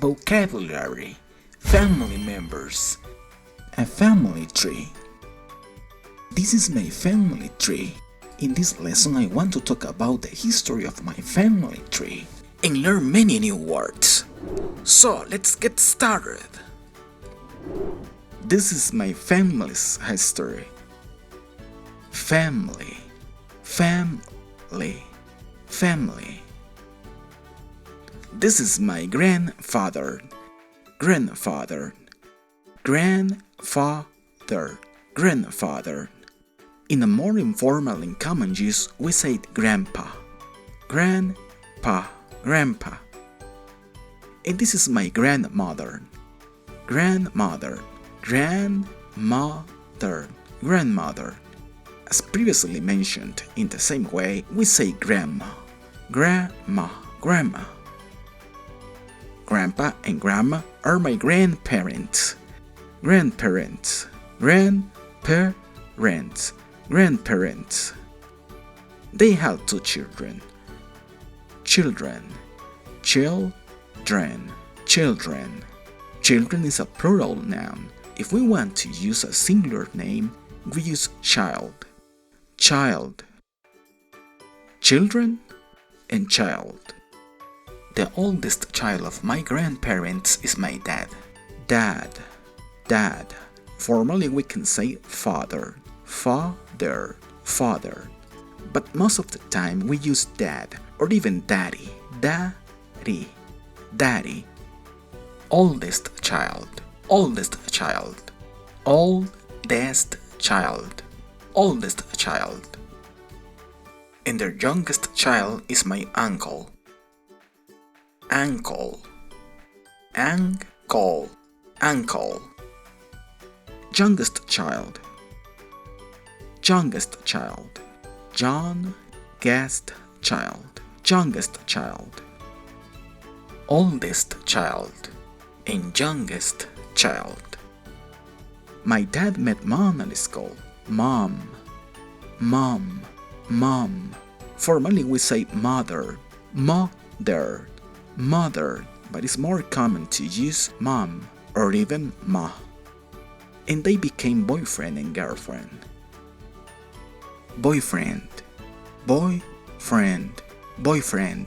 vocabulary, family members, a family tree. This is my family tree. In this lesson I want to talk about the history of my family tree and learn many new words. So let's get started. This is my family's history. Family, family, family. This is my grandfather, grandfather, grandfather, grandfather. In a more informal and common use, we say grandpa, grandpa, grandpa. And this is my grandmother, grandmother, grandmother, grandmother. As previously mentioned, in the same way, we say grandma, grandma, grandma. Grandpa and grandma are my grandparents, grandparents, grandparents, grandparents. They have two children, children, children, children. Children is a plural noun. If we want to use a singular name, we use child, child, children, and child. The oldest child of my grandparents is my dad. Dad, dad. Formally we can say father, father, father. But most of the time we use dad or even daddy, daddy, daddy. Oldest child, oldest child, oldest child, oldest child. And their youngest child is my uncle. Uncle, uncle, uncle. Youngest child, youngest child, youngest child, youngest child. Oldest child and youngest child. My dad met mom at school. Mom, mom, mom. Formally we say mother, mother, mother, but it's more common to use mom or even ma. And they became boyfriend and girlfriend. Boyfriend, boyfriend, boyfriend.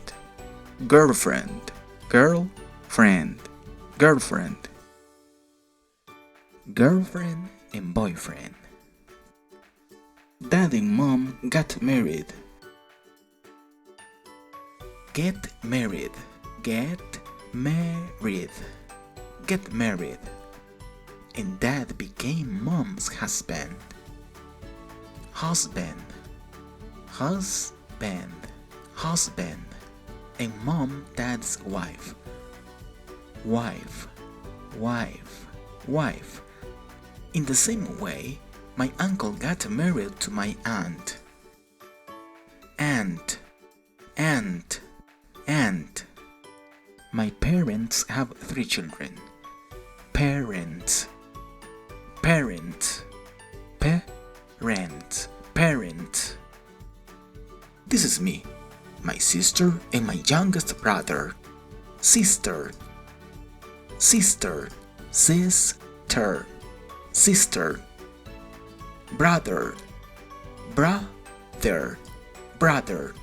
Girlfriend, girlfriend, girlfriend. Girlfriend and boyfriend. Dad and mom got married. Get married, get married, get married. And dad became mom's husband. Husband, husband, husband. And mom dad's wife. Wife, wife, wife. In the same way, my uncle got married to my aunt. Aunt, aunt, aunt. My parents have 3 children. Parents, parent, parent, parent. This is me, my sister and my youngest brother. Sister, sister, sister, sister. Brother, brother, brother.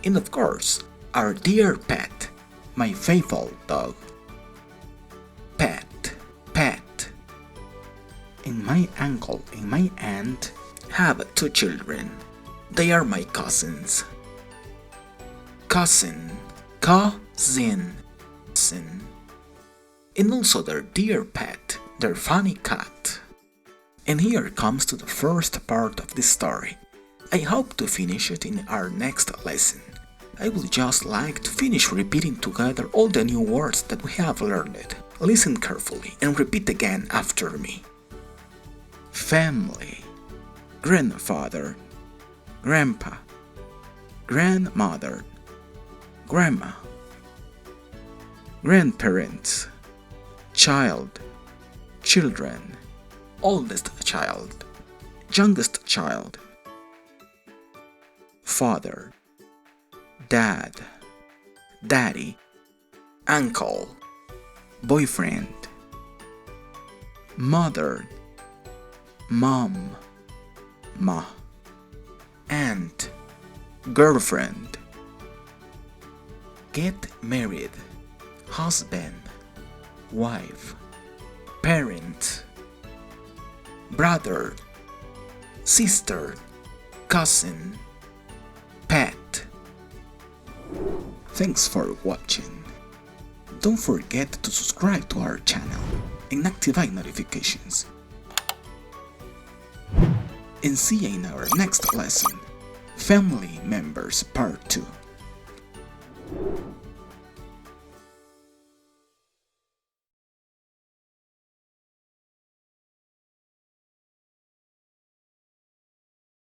And of course, our dear pet, my faithful dog. Pet, pet. And my uncle and my aunt have 2 children. They are my cousins. Cousin, cousin, cousin. And also their dear pet, their funny cat. And here comes to the first part of this story. I hope to finish it in our next lesson. I would just like to finish repeating together all the new words that we have learned. Listen carefully and repeat again after me. Family, grandfather, grandpa, grandmother, grandma, grandparents, child, children, oldest child, youngest child, father, dad, daddy, uncle, boyfriend, mother, mom, ma, aunt, girlfriend, get married, husband, wife, parent, brother, sister, cousin, pet. Thanks for watching. Don't forget to subscribe to our channel and activate notifications. And see you in our next lesson, Family Members Part 2.